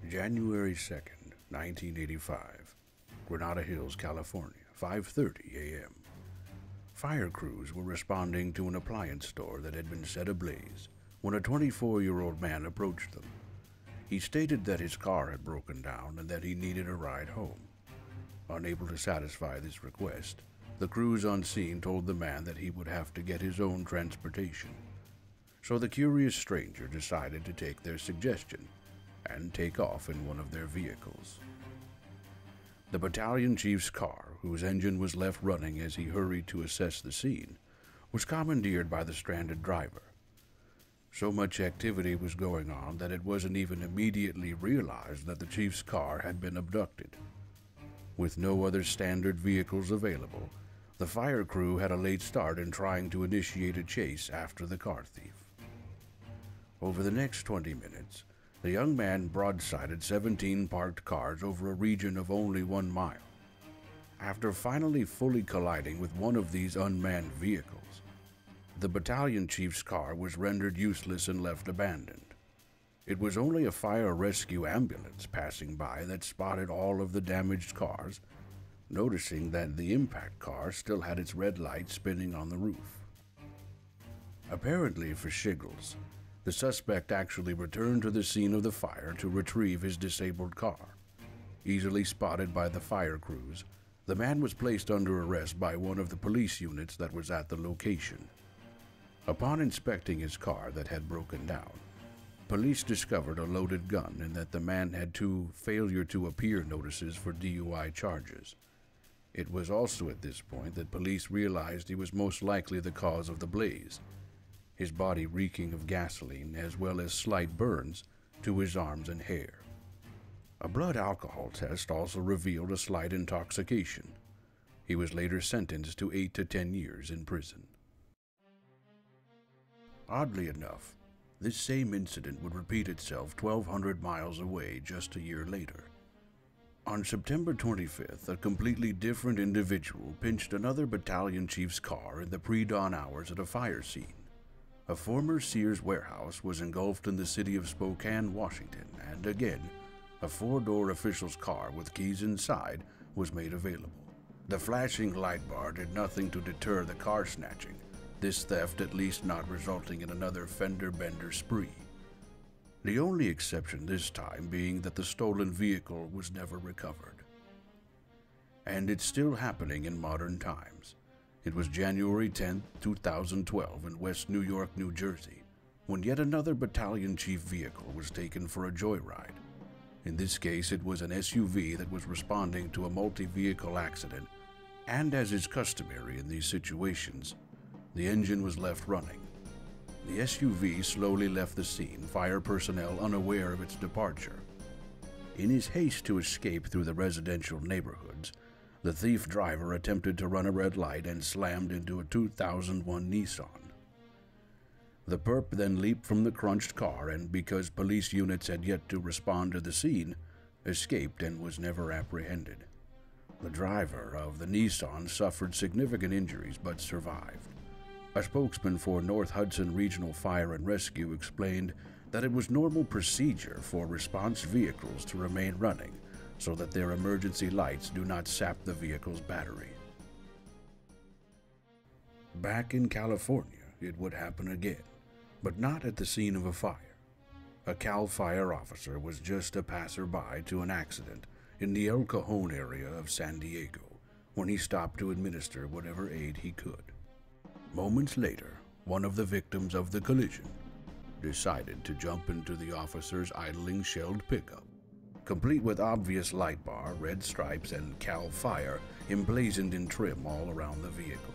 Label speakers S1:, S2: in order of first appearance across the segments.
S1: January 2nd, 1985, Granada Hills, California, 5:30 a.m. Fire crews were responding to an appliance store that had been set ablaze when a 24-year-old man approached them. He stated that his car had broken down and that he needed a ride home. Unable to satisfy this request, the crews on scene told the man that he would have to get his own transportation. So the curious stranger decided to take their suggestion and take off in one of their vehicles. The battalion chief's car, whose engine was left running as he hurried to assess the scene, was commandeered by the stranded driver. So much activity was going on that it wasn't even immediately realized that the chief's car had been abducted. With no other standard vehicles available, the fire crew had a late start in trying to initiate a chase after the car thief. Over the next 20 minutes, the young man broadsided 17 parked cars over a region of only 1 mile. After finally fully colliding with one of these unmanned vehicles, the battalion chief's car was rendered useless and left abandoned. It was only a fire rescue ambulance passing by that spotted all of the damaged cars, noticing that the impact car still had its red light spinning on the roof. Apparently for shiggles, the suspect actually returned to the scene of the fire to retrieve his disabled car. Easily spotted by the fire crews, the man was placed under arrest by one of the police units that was at the location. Upon inspecting his car that had broken down, police discovered a loaded gun and that the man had 2 failure to appear notices for DUI charges. It was also at this point that police realized he was most likely the cause of the blaze, his body reeking of gasoline as well as slight burns to his arms and hair. A blood alcohol test also revealed a slight intoxication. He was later sentenced to 8 to 10 years in prison. Oddly enough, this same incident would repeat itself 1,200 miles away just a year later. On September 25th, a completely different individual pinched another battalion chief's car in the pre-dawn hours at a fire scene. A former Sears warehouse was engulfed in the city of Spokane, Washington, and again, a 4-door official's car with keys inside was made available. The flashing light bar did nothing to deter the car snatching, this theft at least not resulting in another fender-bender spree. The only exception this time being that the stolen vehicle was never recovered. And it's still happening in modern times. It was January 10, 2012 in West New York, New Jersey, when yet another battalion chief vehicle was taken for a joyride. In this case, it was an SUV that was responding to a multi-vehicle accident, and as is customary in these situations, the engine was left running. The SUV slowly left the scene, fire personnel unaware of its departure. In his haste to escape through the residential neighborhoods, the thief driver attempted to run a red light and slammed into a 2001 Nissan. The perp then leaped from the crunched car and, because police units had yet to respond to the scene, escaped and was never apprehended. The driver of the Nissan suffered significant injuries but survived. A spokesman for North Hudson Regional Fire and Rescue explained that it was normal procedure for response vehicles to remain running so that their emergency lights do not sap the vehicle's battery. Back in California, it would happen again, but not at the scene of a fire. A CAL FIRE officer was just a passerby to an accident in the El Cajon area of San Diego when he stopped to administer whatever aid he could. Moments later, one of the victims of the collision decided to jump into the officer's idling shelled pickup, complete with obvious light bar, red stripes, and CAL FIRE emblazoned in trim all around the vehicle.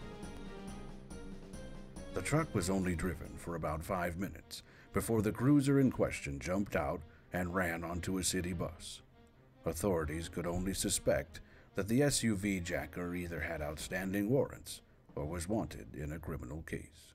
S1: The truck was only driven for about 5 minutes before the cruiser in question jumped out and ran onto a city bus. Authorities could only suspect that the SUV jacker either had outstanding warrants or was wanted in a criminal case.